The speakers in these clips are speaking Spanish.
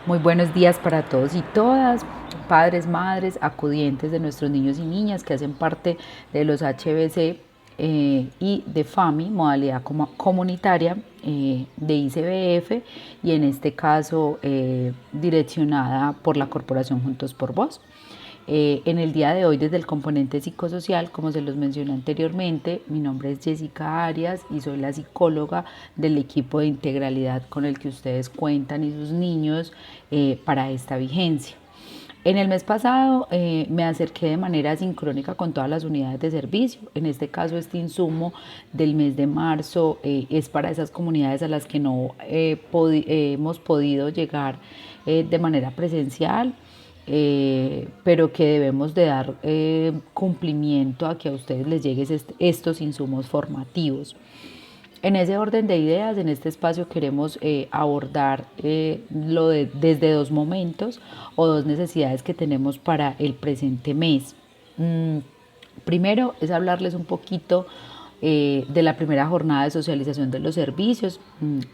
Muy buenos días para todos y todas, padres, madres, acudientes de nuestros niños y niñas que hacen parte de los HBC y de FAMI, modalidad comunitaria de ICBF y en este caso direccionada por la Corporación Juntos por Vos. En el día de hoy, desde el componente psicosocial, como se los mencioné anteriormente, mi nombre es Jessica Arias y soy la psicóloga del equipo de integralidad con el que ustedes cuentan y sus niños para esta vigencia. En el mes pasado me acerqué de manera sincrónica con todas las unidades de servicio. En este caso, este insumo del mes de marzo es para esas comunidades a las que no hemos podido llegar de manera presencial, pero que debemos de dar cumplimiento a que a ustedes les lleguen estos insumos formativos. En ese orden de ideas, en este espacio queremos abordar desde dos momentos o dos necesidades que tenemos para el presente mes. Primero es hablarles un poquito de la primera jornada de socialización de los servicios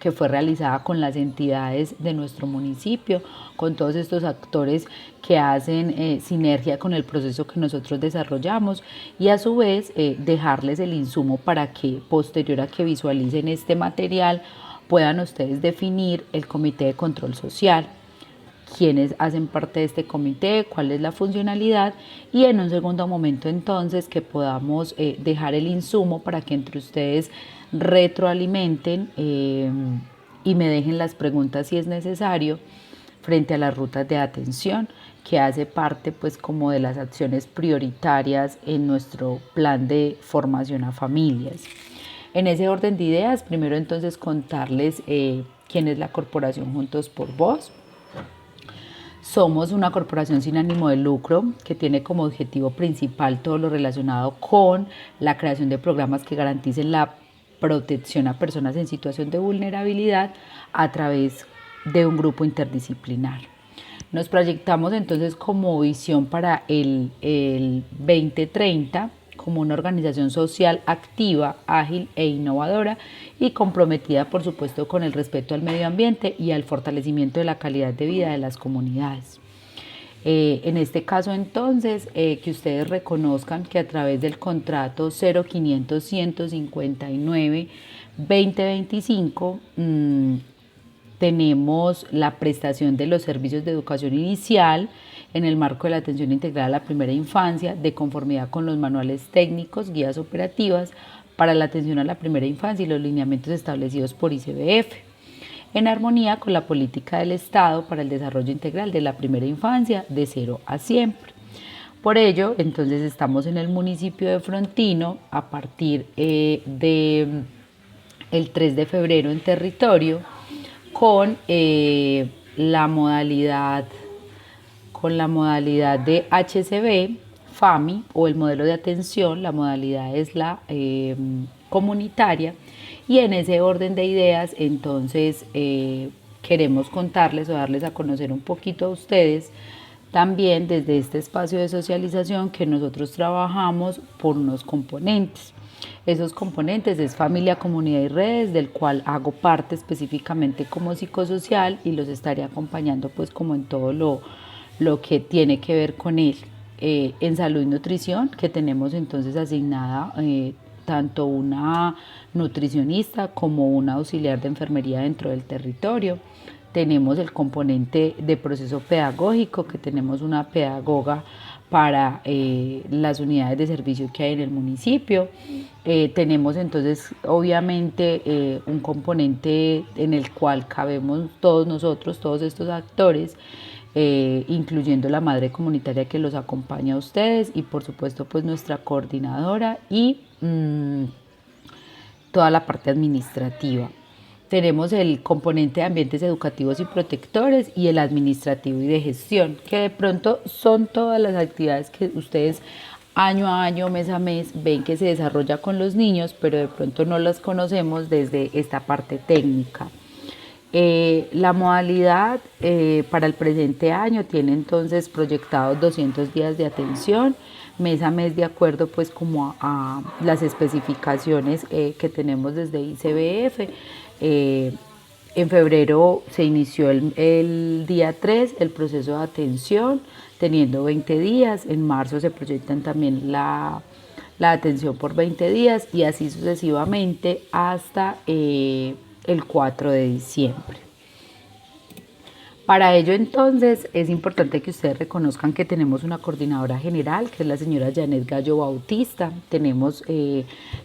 que fue realizada con las entidades de nuestro municipio, con todos estos actores que hacen sinergia con el proceso que nosotros desarrollamos y a su vez dejarles el insumo para que posterior a que visualicen este material puedan ustedes definir el comité de control social, quiénes hacen parte de este comité, cuál es la funcionalidad y en un segundo momento entonces que podamos dejar el insumo para que entre ustedes retroalimenten y me dejen las preguntas si es necesario frente a las rutas de atención que hace parte pues como de las acciones prioritarias en nuestro plan de formación a familias. En ese orden de ideas, primero entonces contarles quién es la Corporación Juntos por Vos. Somos una corporación sin ánimo de lucro que tiene como objetivo principal todo lo relacionado con la creación de programas que garanticen la protección a personas en situación de vulnerabilidad a través de un grupo interdisciplinar. Nos proyectamos entonces como visión para el 2030 como una organización social activa, ágil e innovadora y comprometida, por supuesto, con el respeto al medio ambiente y al fortalecimiento de la calidad de vida de las comunidades. En este caso, entonces, que ustedes reconozcan que a través del contrato 0500 159 2025 tenemos la prestación de los servicios de educación inicial en el marco de la atención integral a la primera infancia, de conformidad con los manuales técnicos, guías operativas para la atención a la primera infancia y los lineamientos establecidos por ICBF, en armonía con la política del Estado para el desarrollo integral de la primera infancia de 0 a siempre. Por ello, entonces estamos en el municipio de Frontino a partir de el 3 de febrero en territorio con la modalidad de HCB, FAMI o el modelo de atención. La modalidad es la comunitaria y en ese orden de ideas entonces queremos contarles o darles a conocer un poquito a ustedes también desde este espacio de socialización que nosotros trabajamos por unos componentes. Esos componentes es familia, comunidad y redes, del cual hago parte específicamente como psicosocial y los estaré acompañando pues como en todo lo que tiene que ver con él. En salud y nutrición, que tenemos entonces asignada tanto una nutricionista como una auxiliar de enfermería dentro del territorio. Tenemos el componente de proceso pedagógico, que tenemos una pedagoga para las unidades de servicio que hay en el municipio. Tenemos entonces obviamente un componente en el cual cabemos todos nosotros, todos estos actores, incluyendo la madre comunitaria que los acompaña a ustedes y por supuesto pues nuestra coordinadora y toda la parte administrativa. Tenemos el componente de ambientes educativos y protectores y el administrativo y de gestión, que de pronto son todas las actividades que ustedes año a año, mes a mes, ven que se desarrolla con los niños, pero de pronto no las conocemos desde esta parte técnica. La modalidad para el presente año tiene entonces proyectados 200 días de atención, mes a mes de acuerdo pues como a las especificaciones que tenemos desde ICBF. En febrero se inició el día 3 el proceso de atención, teniendo 20 días. En marzo se proyectan también la atención por 20 días y así sucesivamente hasta el 4 de diciembre. Para ello entonces es importante que ustedes reconozcan que tenemos una coordinadora general, que es la señora Janet Gallo Bautista, tenemos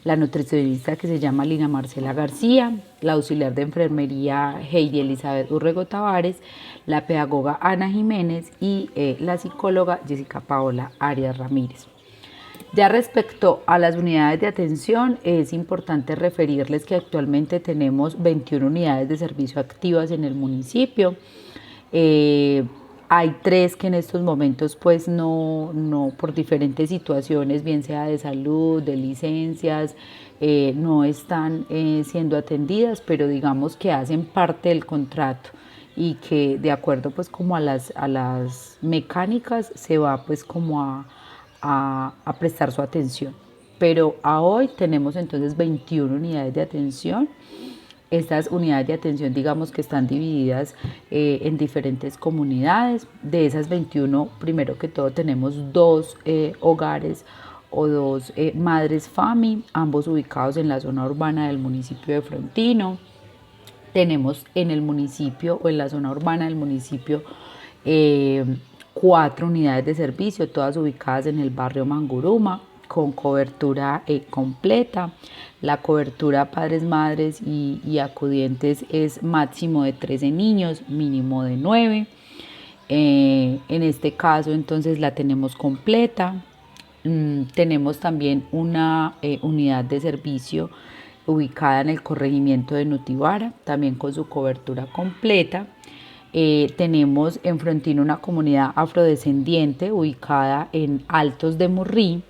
la nutricionista que se llama Lina Marcela García, la auxiliar de enfermería Heidi Elizabeth Urrego Tavares, la pedagoga Ana Jiménez y la psicóloga Jessica Paola Arias Ramírez. Ya respecto a las unidades de atención, es importante referirles que actualmente tenemos 21 unidades de servicio activas en el municipio. Hay 3 que en estos momentos pues no por diferentes situaciones, bien sea de salud, de licencias, no están siendo atendidas, pero digamos que hacen parte del contrato y que de acuerdo pues como a las mecánicas se va pues como a prestar su atención. Pero a hoy tenemos entonces 21 unidades de atención. Estas unidades de atención, digamos que están divididas en diferentes comunidades. De esas 21, primero que todo, tenemos 2 hogares o 2 madres FAMI, ambos ubicados en la zona urbana del municipio de Frontino. Tenemos en el municipio o en la zona urbana del municipio 4 unidades de servicio, todas ubicadas en el barrio Manguruma, con cobertura completa. La cobertura padres, madres y acudientes es máximo de 13 niños, mínimo de 9. En este caso entonces la tenemos completa. Tenemos también una unidad de servicio ubicada en el corregimiento de Nutibara, también con su cobertura completa. Tenemos en Frontino una comunidad afrodescendiente ubicada en Altos de Murrí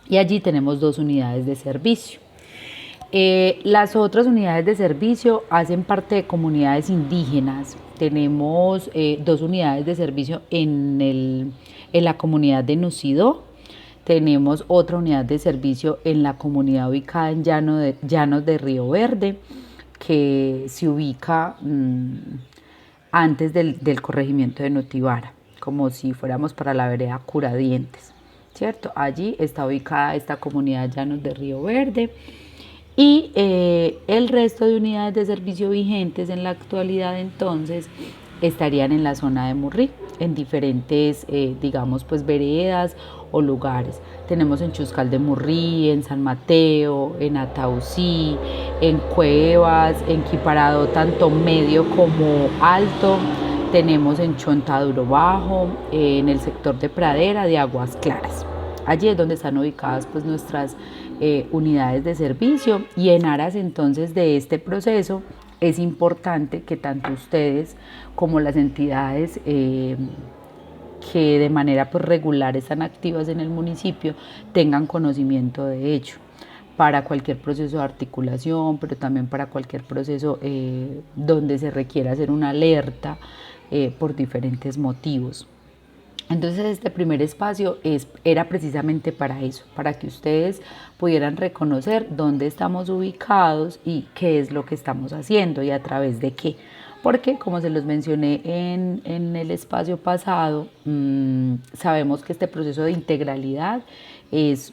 y allí tenemos 2 unidades de servicio. Las otras unidades de servicio hacen parte de comunidades indígenas. Tenemos 2 unidades de servicio en la comunidad de Nucidó. Tenemos otra unidad de servicio en la comunidad ubicada en Llanos de Río Verde, que se ubica antes del corregimiento de Nutibara, como si fuéramos para la vereda Curadientes, ¿cierto? Allí está ubicada esta comunidad Llanos de Río Verde. Y el resto de unidades de servicio vigentes en la actualidad entonces estarían en la zona de Murrí, en diferentes, digamos, pues veredas o lugares. Tenemos en Chuscal de Murrí, en San Mateo, en Atausí, en Cuevas, en Quiparado, tanto medio como alto. Tenemos en Chontaduro Bajo, en el sector de Pradera, de Aguas Claras. Allí es donde están ubicadas pues nuestras unidades de servicio, y en aras entonces de este proceso es importante que tanto ustedes como las entidades que de manera pues regular están activas en el municipio tengan conocimiento de ello para cualquier proceso de articulación, pero también para cualquier proceso donde se requiera hacer una alerta por diferentes motivos. Entonces este primer espacio era precisamente para eso, para que ustedes pudieran reconocer dónde estamos ubicados y qué es lo que estamos haciendo y a través de qué. Porque como se los mencioné en el espacio pasado, sabemos que este proceso de integralidad es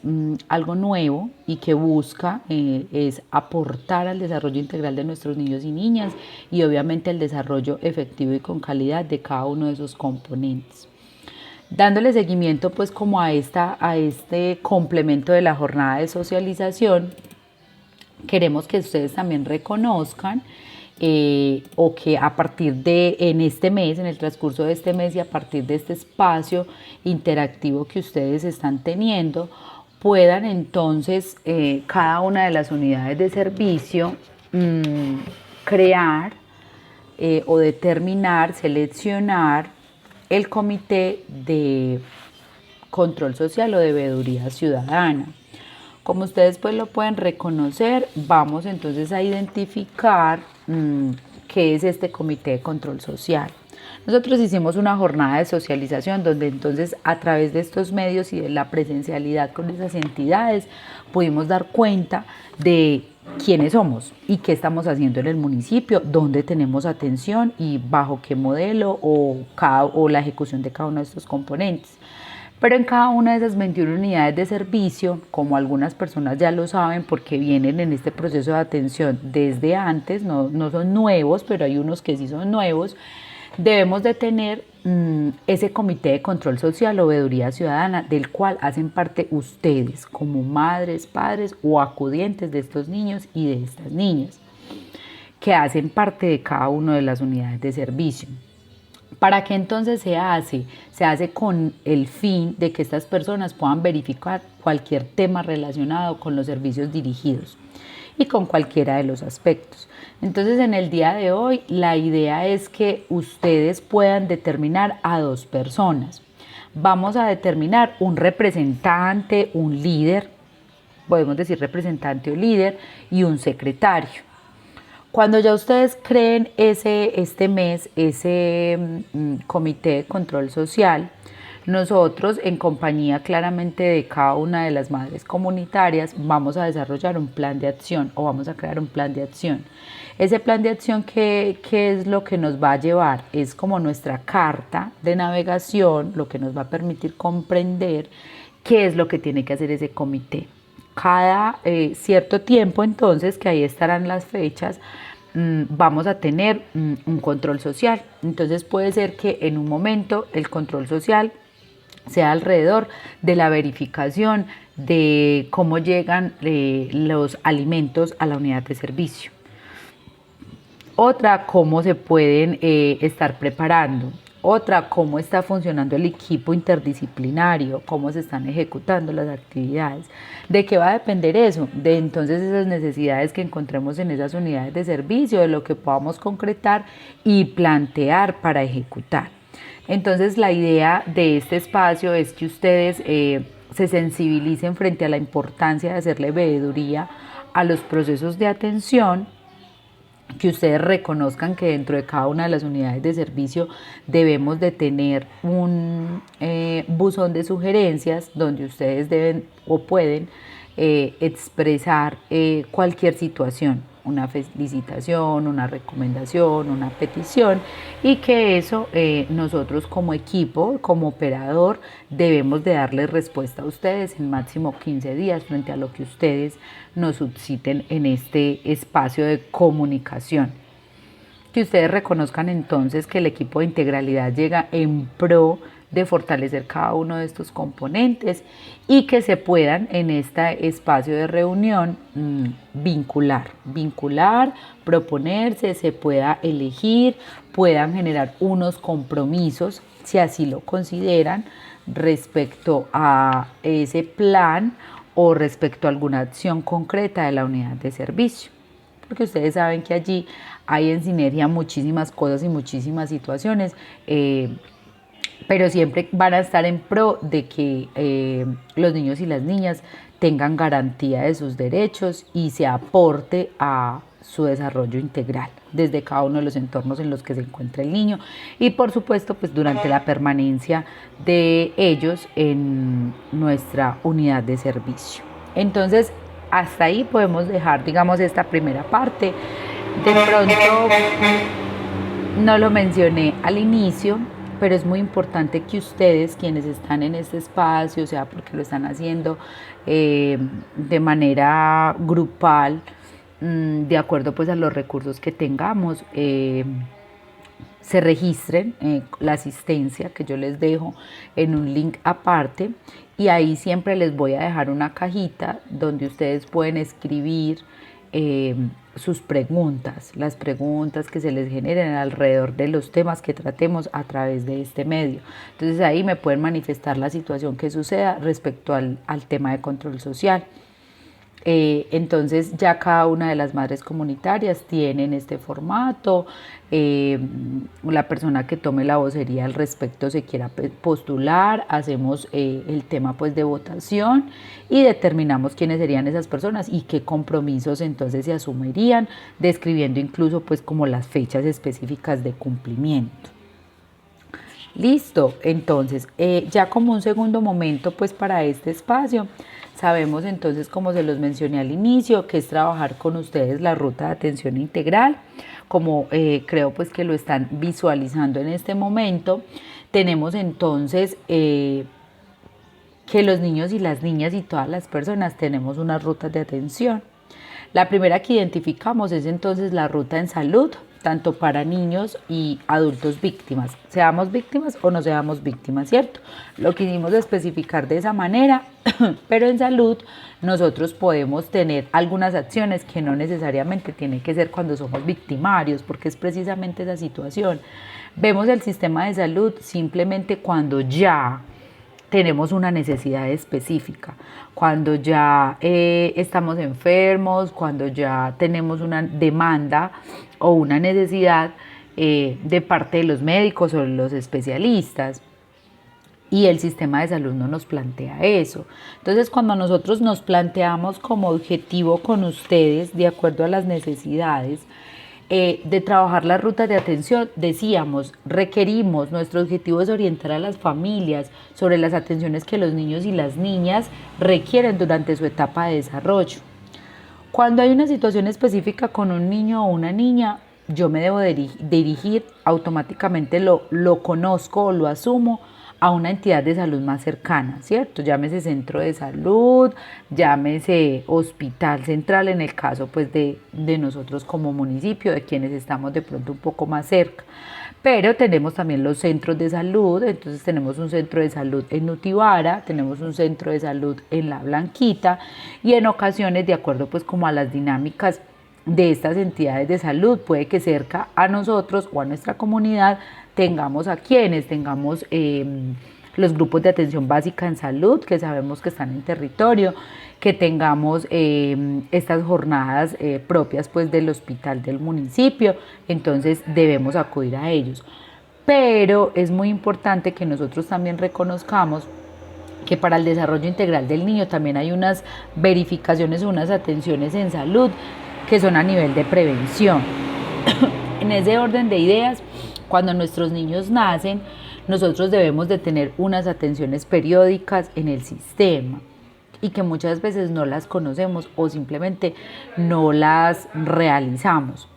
algo nuevo y que busca es aportar al desarrollo integral de nuestros niños y niñas y obviamente el desarrollo efectivo y con calidad de cada uno de esos componentes. Dándole seguimiento pues como a este complemento de la jornada de socialización, queremos que ustedes también reconozcan o que a partir en este mes, en el transcurso de este mes y a partir de este espacio interactivo que ustedes están teniendo, puedan entonces cada una de las unidades de servicio crear o determinar, seleccionar el comité de control social o de veeduría ciudadana. Como ustedes pues lo pueden reconocer, vamos entonces a identificar qué es este comité de control social. Nosotros hicimos una jornada de socialización donde entonces a través de estos medios y de la presencialidad con esas entidades pudimos dar cuenta de quiénes somos y qué estamos haciendo en el municipio, dónde tenemos atención y bajo qué modelo o la ejecución de cada uno de estos componentes. Pero en cada una de esas 21 unidades de servicio, como algunas personas ya lo saben porque vienen en este proceso de atención desde antes, no son nuevos, pero hay unos que sí son nuevos, debemos de tener ese comité de control social o veeduría ciudadana del cual hacen parte ustedes como madres, padres o acudientes de estos niños y de estas niñas, que hacen parte de cada una de las unidades de servicio. ¿Para qué entonces se hace? Se hace con el fin de que estas personas puedan verificar cualquier tema relacionado con los servicios dirigidos y con cualquiera de los aspectos. Entonces, en el día de hoy, la idea es que ustedes puedan determinar a 2 personas. Vamos a determinar un representante, un líder, podemos decir representante o líder, y un secretario. Cuando ya ustedes creen este mes ese comité de control social, nosotros, en compañía claramente de cada una de las madres comunitarias, vamos a desarrollar un plan de acción o vamos a crear un plan de acción. Ese plan de acción, ¿qué es lo que nos va a llevar? Es como nuestra carta de navegación, lo que nos va a permitir comprender qué es lo que tiene que hacer ese comité. Cada cierto tiempo, entonces, que ahí estarán las fechas, vamos a tener un control social. Entonces puede ser que en un momento el control social sea alrededor de la verificación de cómo llegan los alimentos a la unidad de servicio. Otra, cómo se pueden estar preparando. Otra, cómo está funcionando el equipo interdisciplinario, cómo se están ejecutando las actividades. ¿De qué va a depender eso? De entonces esas necesidades que encontremos en esas unidades de servicio, de lo que podamos concretar y plantear para ejecutar. Entonces la idea de este espacio es que ustedes se sensibilicen frente a la importancia de hacerle veeduría a los procesos de atención, que ustedes reconozcan que dentro de cada una de las unidades de servicio debemos de tener un buzón de sugerencias donde ustedes deben o pueden expresar cualquier situación, una felicitación, una recomendación, una petición, y que eso nosotros como equipo, como operador, debemos de darle respuesta a ustedes en máximo 15 días frente a lo que ustedes nos susciten en este espacio de comunicación. Que ustedes reconozcan entonces que el equipo de integralidad llega en pro de fortalecer cada uno de estos componentes y que se puedan en este espacio de reunión vincular, proponerse, se pueda elegir, puedan generar unos compromisos, si así lo consideran, respecto a ese plan o respecto a alguna acción concreta de la unidad de servicio. Porque ustedes saben que allí hay en sinergia muchísimas cosas y muchísimas situaciones, pero siempre van a estar en pro de que los niños y las niñas tengan garantía de sus derechos y se aporte a su desarrollo integral desde cada uno de los entornos en los que se encuentra el niño y por supuesto pues durante la permanencia de ellos en nuestra unidad de servicio. Entonces hasta ahí podemos dejar, digamos, esta primera parte. De pronto no lo mencioné al inicio, pero es muy importante que ustedes, quienes están en este espacio, sea porque lo están haciendo de manera grupal, de acuerdo pues a los recursos que tengamos, se registren la asistencia que yo les dejo en un link aparte, y ahí siempre les voy a dejar una cajita donde ustedes pueden escribir sus preguntas, las preguntas que se les generen alrededor de los temas que tratemos a través de este medio. Entonces ahí me pueden manifestar la situación que suceda respecto al tema de control social. Entonces ya cada una de las madres comunitarias tienen este formato, la persona que tome la vocería al respecto se quiera postular, hacemos el tema pues de votación y determinamos quiénes serían esas personas y qué compromisos entonces se asumirían, describiendo incluso pues como las fechas específicas de cumplimiento. Listo, entonces ya como un segundo momento pues para este espacio Sabemos entonces, como se los mencioné al inicio, que es trabajar con ustedes la ruta de atención integral, como creo pues que lo están visualizando en este momento. Tenemos entonces que los niños y las niñas y todas las personas tenemos unas rutas de atención. La primera que identificamos es entonces la ruta en salud, tanto para niños y adultos víctimas, seamos víctimas o no seamos víctimas, ¿cierto? Lo quisimos especificar de esa manera, pero en salud nosotros podemos tener algunas acciones que no necesariamente tienen que ser cuando somos victimarios, porque es precisamente esa situación. Vemos el sistema de salud simplemente cuando ya tenemos una necesidad específica, cuando ya estamos enfermos, cuando ya tenemos una demanda o una necesidad de parte de los médicos o los especialistas. Y el sistema de salud no nos plantea eso. Entonces, cuando nosotros nos planteamos como objetivo con ustedes, de acuerdo a las necesidades, de trabajar las rutas de atención, decíamos, requerimos, nuestro objetivo es orientar a las familias sobre las atenciones que los niños y las niñas requieren durante su etapa de desarrollo. Cuando hay una situación específica con un niño o una niña, yo me debo dirigir automáticamente, lo conozco o lo asumo a una entidad de salud más cercana, ¿cierto? Llámese centro de salud, llámese hospital central en el caso pues de nosotros como municipio, de quienes estamos de pronto un poco más cerca. Pero tenemos también los centros de salud, entonces tenemos un centro de salud en Nutibara, tenemos un centro de salud en La Blanquita y en ocasiones, de acuerdo pues como a las dinámicas de estas entidades de salud, puede que cerca a nosotros o a nuestra comunidad tengamos los grupos de atención básica en salud, que sabemos que están en territorio, que tengamos estas jornadas propias pues del hospital del municipio, entonces debemos acudir a ellos. Pero es muy importante que nosotros también reconozcamos que para el desarrollo integral del niño también hay unas verificaciones, unas atenciones en salud que son a nivel de prevención. En ese orden de ideas, cuando nuestros niños nacen, nosotros debemos de tener unas atenciones periódicas en el sistema y que muchas veces no las conocemos o simplemente no las realizamos.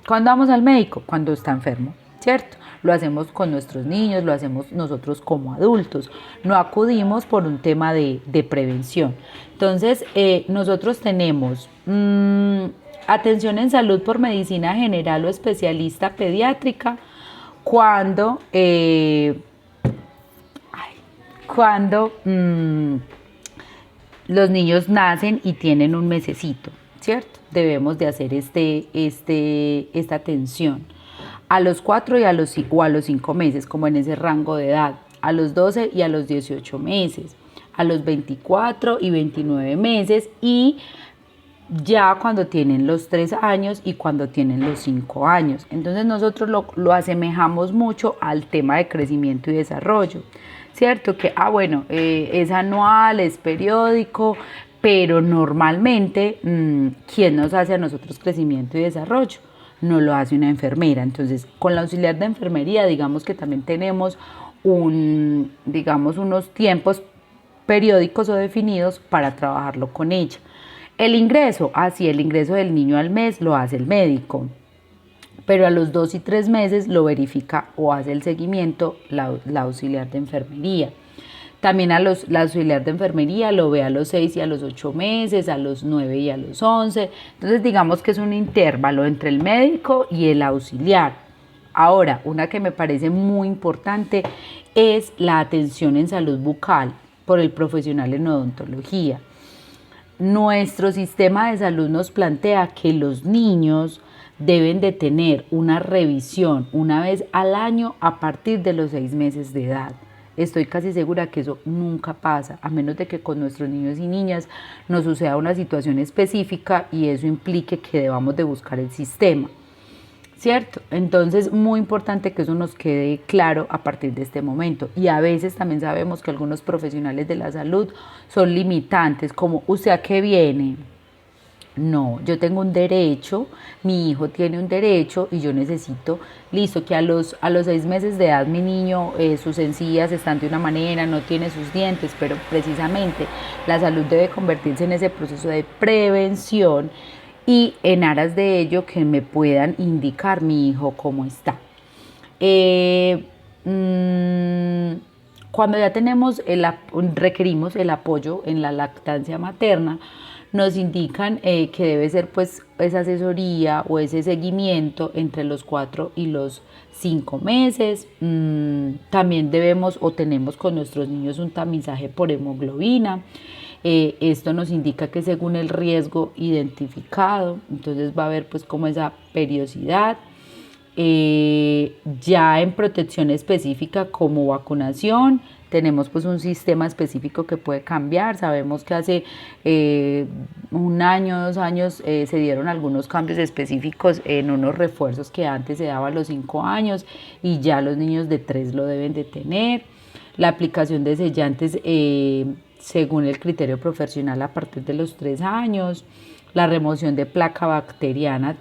¿Cuándo vamos al médico? Cuando está enfermo, ¿cierto? Lo hacemos con nuestros niños, lo hacemos nosotros como adultos, no acudimos por un tema de prevención. Entonces, nosotros tenemos atención en salud por medicina general o especialista pediátrica cuando los niños nacen y tienen un mesecito, ¿cierto? Debemos de hacer esta atención a los 4 o a los 5 meses, como en ese rango de edad, a los 12 y a los 18 meses, a los 24 y 29 meses y ya cuando tienen los 3 años y cuando tienen los 5 años. Entonces nosotros lo asemejamos mucho al tema de crecimiento y desarrollo, ¿cierto? Que, es anual, es periódico, pero normalmente, ¿quién nos hace a nosotros crecimiento y desarrollo? No lo hace una enfermera. Entonces, con la auxiliar de enfermería, digamos que también tenemos unos tiempos periódicos o definidos para trabajarlo con ella. El ingreso del niño al mes lo hace el médico, pero a los 2 y 3 meses lo verifica o hace el seguimiento la auxiliar de enfermería. También la auxiliar de enfermería lo ve a los 6 y a los 8 meses, a los 9 y a los 11. Entonces digamos que es un intervalo entre el médico y el auxiliar. Ahora, una que me parece muy importante es la atención en salud bucal por el profesional en odontología. Nuestro sistema de salud nos plantea que los niños deben de tener una revisión una vez al año a partir de los 6 meses de edad. Estoy casi segura que eso nunca pasa, a menos de que con nuestros niños y niñas nos suceda una situación específica y eso implique que debamos de buscar el sistema, ¿cierto? Entonces, muy importante que eso nos quede claro a partir de este momento. Y a veces también sabemos que algunos profesionales de la salud son limitantes, como ¿usted a qué viene? No, yo tengo un derecho, mi hijo tiene un derecho y yo necesito, listo, que a los 6 meses de edad mi niño, sus encías están de una manera, no tiene sus dientes, pero precisamente la salud debe convertirse en ese proceso de prevención y en aras de ello que me puedan indicar mi hijo cómo está. Eh, mm, Cuando ya requerimos el apoyo en la lactancia materna, nos indican que debe ser pues esa asesoría o ese seguimiento entre los 4 y los 5 meses. También debemos o tenemos con nuestros niños un tamizaje por hemoglobina. Esto nos indica que según el riesgo identificado, entonces va a haber pues como esa periodicidad. Ya en protección específica como vacunación, tenemos pues un sistema específico que puede cambiar. Sabemos que hace 1 año, 2 años se dieron algunos cambios específicos en unos refuerzos que antes se daban a los 5 años y ya los niños de 3 lo deben de tener. La aplicación de sellantes según el criterio profesional a partir de los 3 años. La remoción de placa bacteriana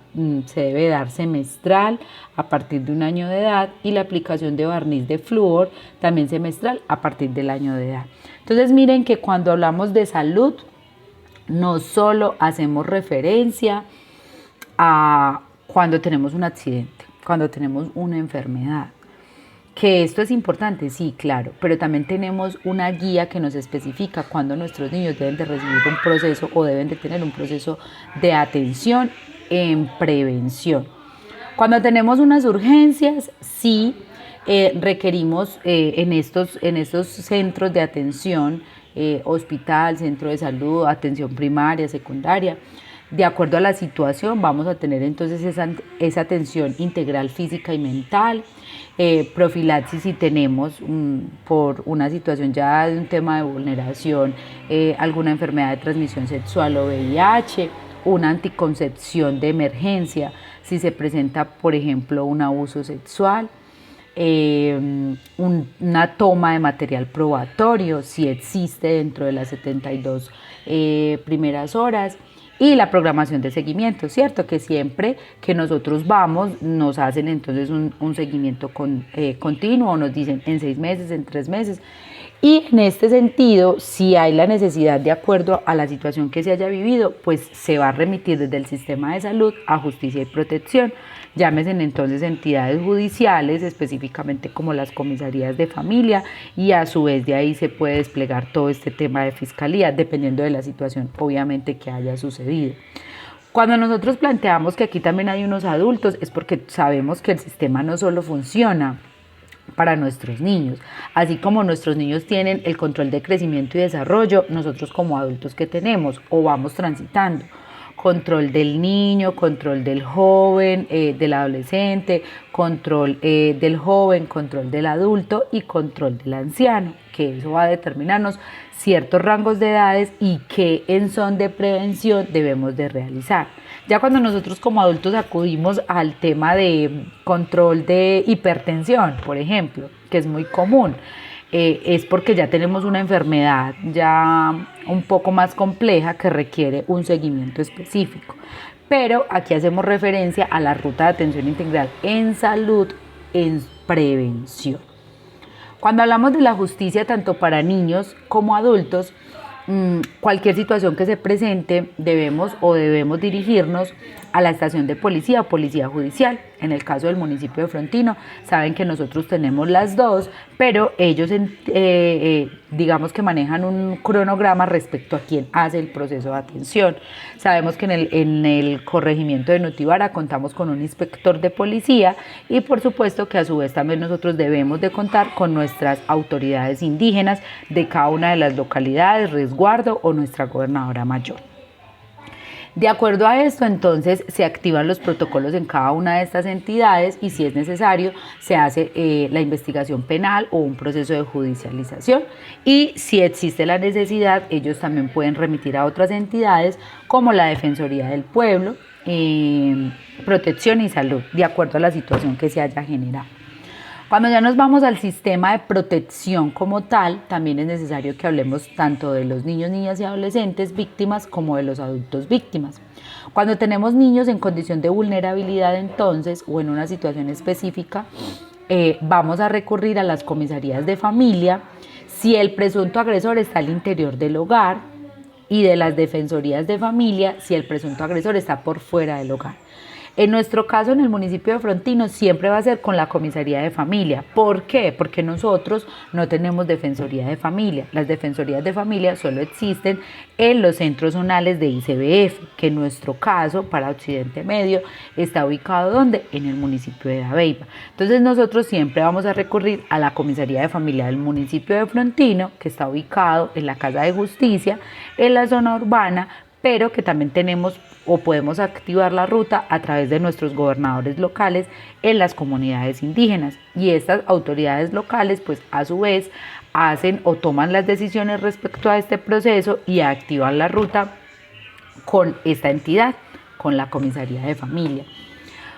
se debe dar semestral a partir de 1 año de edad y la aplicación de barniz de flúor también semestral a partir del año de edad. Entonces miren que cuando hablamos de salud no solo hacemos referencia a cuando tenemos un accidente, cuando tenemos una enfermedad. Que esto es importante, sí, claro, pero también tenemos una guía que nos especifica cuándo nuestros niños deben de recibir un proceso o deben de tener un proceso de atención en prevención. Cuando tenemos unas urgencias, sí, requerimos en estos centros de atención, hospital, centro de salud, atención primaria, secundaria, de acuerdo a la situación, vamos a tener entonces esa atención integral física y mental, profilaxis si tenemos por una situación ya de un tema de vulneración, alguna enfermedad de transmisión sexual o VIH, una anticoncepción de emergencia si se presenta, por ejemplo, un abuso sexual. Una toma de material probatorio si existe dentro de las 72 primeras horas y la programación de seguimiento, ¿cierto? Que siempre que nosotros vamos nos hacen entonces un seguimiento continuo, nos dicen en 6 meses, en 3 meses. Y en este sentido, si hay la necesidad de acuerdo a la situación que se haya vivido, pues se va a remitir desde el sistema de salud a justicia y protección. Llámese entonces entidades judiciales, específicamente como las comisarías de familia, y a su vez de ahí se puede desplegar todo este tema de fiscalía, dependiendo de la situación, obviamente, que haya sucedido. Cuando nosotros planteamos que aquí también hay unos adultos, es porque sabemos que el sistema no solo funciona para nuestros niños, así como nuestros niños tienen el control de crecimiento y desarrollo, nosotros como adultos que tenemos o vamos transitando control del niño, control del joven, del adolescente, control del joven, control del adulto y control del anciano, que eso va a determinarnos ciertos rangos de edades y qué en son de prevención debemos de realizar. Ya cuando nosotros como adultos acudimos al tema de control de hipertensión, por ejemplo, que es muy común, es porque ya tenemos una enfermedad ya un poco más compleja que requiere un seguimiento específico. Pero aquí hacemos referencia a la ruta de atención integral en salud, en prevención. Cuando hablamos de la justicia tanto para niños como adultos, cualquier situación que se presente debemos dirigirnos a la estación de policía o policía judicial. En el caso del municipio de Frontino, saben que nosotros tenemos las dos, pero ellos digamos que manejan un cronograma respecto a quién hace el proceso de atención. Sabemos que en el corregimiento de Nutibara contamos con un inspector de policía y por supuesto que a su vez también nosotros debemos de contar con nuestras autoridades indígenas de cada una de las localidades, resguardo o nuestra gobernadora mayor. De acuerdo a esto, entonces, se activan los protocolos en cada una de estas entidades y si es necesario, se hace la investigación penal o un proceso de judicialización. Y si existe la necesidad, ellos también pueden remitir a otras entidades como la Defensoría del Pueblo, Protección y Salud, de acuerdo a la situación que se haya generado. Cuando ya nos vamos al sistema de protección como tal, también es necesario que hablemos tanto de los niños, niñas y adolescentes víctimas como de los adultos víctimas. Cuando tenemos niños en condición de vulnerabilidad entonces o en una situación específica, vamos a recurrir a las comisarías de familia si el presunto agresor está al interior del hogar y de las defensorías de familia si el presunto agresor está por fuera del hogar. En nuestro caso, en el municipio de Frontino, siempre va a ser con la comisaría de familia. ¿Por qué? Porque nosotros no tenemos defensoría de familia. Las defensorías de familia solo existen en los centros zonales de ICBF, que en nuestro caso, para Occidente Medio, está ubicado ¿dónde? En el municipio de Dabeiba. Entonces nosotros siempre vamos a recurrir a la comisaría de familia del municipio de Frontino, que está ubicado en la Casa de Justicia, en la zona urbana, pero que también tenemos o podemos activar la ruta a través de nuestros gobernadores locales en las comunidades indígenas. Y estas autoridades locales, pues a su vez, hacen o toman las decisiones respecto a este proceso y activan la ruta con esta entidad, con la comisaría de familia.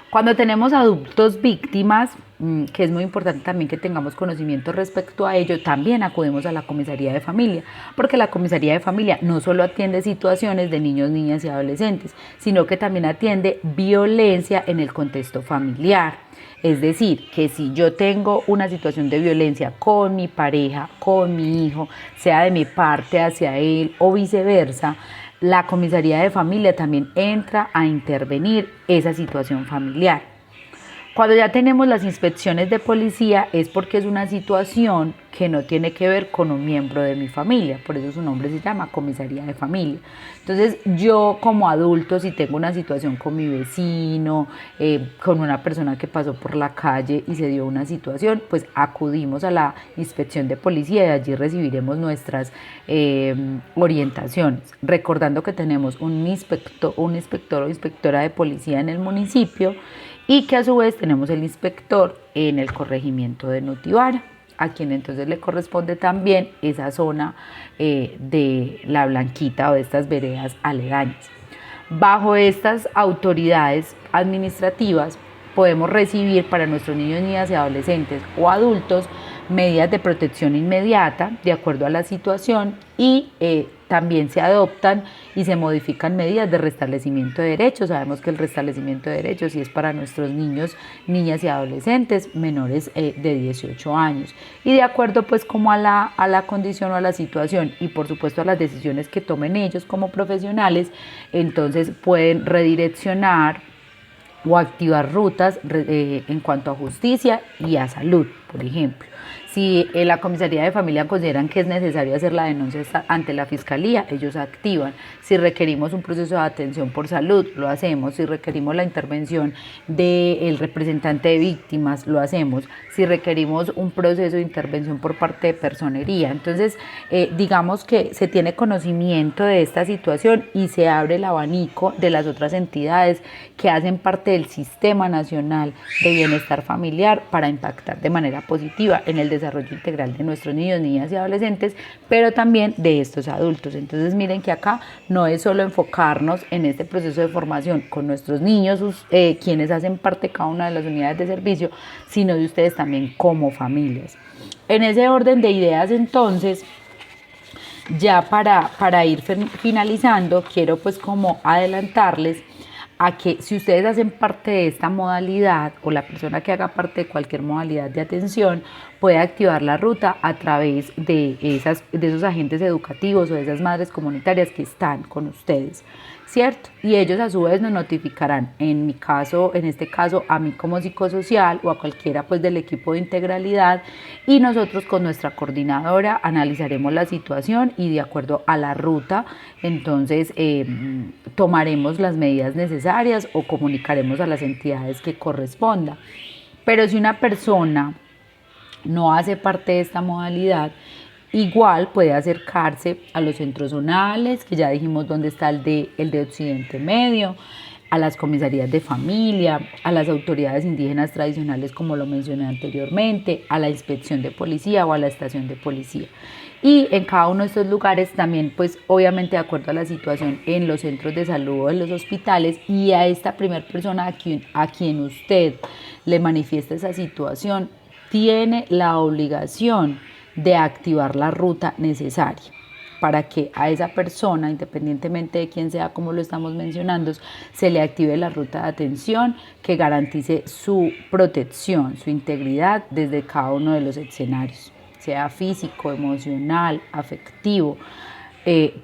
Cuando tenemos adultos víctimas, que es muy importante también que tengamos conocimiento respecto a ello, también acudimos a la comisaría de familia, porque la comisaría de familia no solo atiende situaciones de niños, niñas y adolescentes, sino que también atiende violencia en el contexto familiar. Es decir, que si yo tengo una situación de violencia con mi pareja, con mi hijo, sea de mi parte hacia él o viceversa, la comisaría de familia también entra a intervenir esa situación familiar. Cuando ya tenemos las inspecciones de policía es porque es una situación que no tiene que ver con un miembro de mi familia, por eso su nombre se llama comisaría de familia. Entonces yo como adulto, si tengo una situación con mi vecino, con una persona que pasó por la calle y se dio una situación, pues acudimos a la inspección de policía y allí recibiremos nuestras orientaciones, recordando que tenemos un inspector o inspectora de policía en el municipio y que a su vez tenemos el inspector en el corregimiento de Nutibara, a quien entonces le corresponde también esa zona de la Blanquita o de estas veredas aledañas. Bajo estas autoridades administrativas podemos recibir para nuestros niños, niñas y adolescentes o adultos medidas de protección inmediata de acuerdo a la situación y también se adoptan y se modifican medidas de restablecimiento de derechos. Sabemos que el restablecimiento de derechos sí es para nuestros niños, niñas y adolescentes menores de 18 años y de acuerdo pues como a la condición o a la situación y por supuesto a las decisiones que tomen ellos como profesionales, entonces pueden redireccionar o activar rutas en cuanto a justicia y a salud, por ejemplo. Si la comisaría de familia consideran que es necesario hacer la denuncia ante la fiscalía, ellos activan. Si requerimos un proceso de atención por salud, lo hacemos. Si requerimos la intervención del representante de víctimas, lo hacemos. Si requerimos un proceso de intervención por parte de personería. Entonces, digamos que se tiene conocimiento de esta situación y se abre el abanico de las otras entidades que hacen parte del Sistema Nacional de Bienestar Familiar para impactar de manera positiva en el desarrollo integral de nuestros niños, niñas y adolescentes, pero también de estos adultos. Entonces miren que acá no es solo enfocarnos en este proceso de formación con nuestros niños, quienes hacen parte de cada una de las unidades de servicio, sino de ustedes también como familias. En ese orden de ideas entonces, ya para ir finalizando, quiero pues como adelantarles a que si ustedes hacen parte de esta modalidad o la persona que haga parte de cualquier modalidad de atención puede activar la ruta a través de esos agentes educativos o de esas madres comunitarias que están con ustedes, ¿cierto? Y ellos a su vez nos notificarán, en este caso a mí como psicosocial o a cualquiera pues del equipo de integralidad y nosotros con nuestra coordinadora analizaremos la situación y de acuerdo a la ruta entonces tomaremos las medidas necesarias o comunicaremos a las entidades que corresponda. Pero si una persona no hace parte de esta modalidad, igual puede acercarse a los centros zonales, que ya dijimos dónde está el de Occidente Medio, a las comisarías de familia, a las autoridades indígenas tradicionales, como lo mencioné anteriormente, a la inspección de policía o a la estación de policía. Y en cada uno de estos lugares también, pues obviamente de acuerdo a la situación en los centros de salud o en los hospitales y a esta primera persona a quien usted le manifiesta esa situación, tiene la obligación de activar la ruta necesaria para que a esa persona, independientemente de quién sea, como lo estamos mencionando, se le active la ruta de atención que garantice su protección, su integridad desde cada uno de los escenarios, sea físico, emocional, afectivo.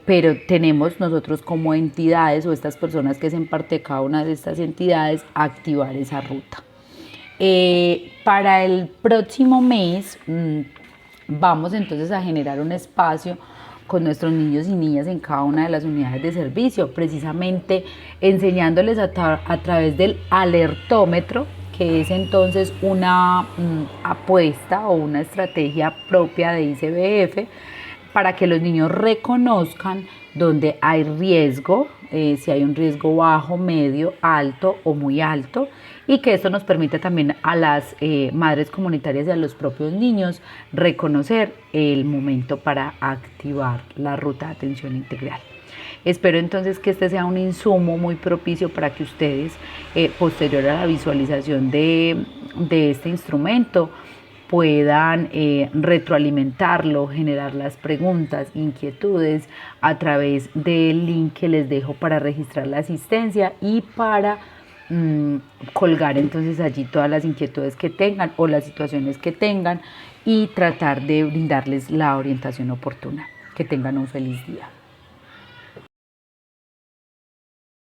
Pero tenemos nosotros como entidades o estas personas que hacen parte de cada una de estas entidades activar esa ruta. Para el próximo mes vamos entonces a generar un espacio con nuestros niños y niñas en cada una de las unidades de servicio, precisamente enseñándoles a través del alertómetro, que es entonces una apuesta o una estrategia propia de ICBF, para que los niños reconozcan donde hay riesgo, si hay un riesgo bajo, medio, alto o muy alto, y que esto nos permite también a las madres comunitarias y a los propios niños reconocer el momento para activar la ruta de atención integral. Espero entonces que este sea un insumo muy propicio para que ustedes, posterior a la visualización de este instrumento, puedan retroalimentarlo, generar las preguntas, inquietudes a través del link que les dejo para registrar la asistencia y para colgar entonces allí todas las inquietudes que tengan o las situaciones que tengan y tratar de brindarles la orientación oportuna. Que tengan un feliz día.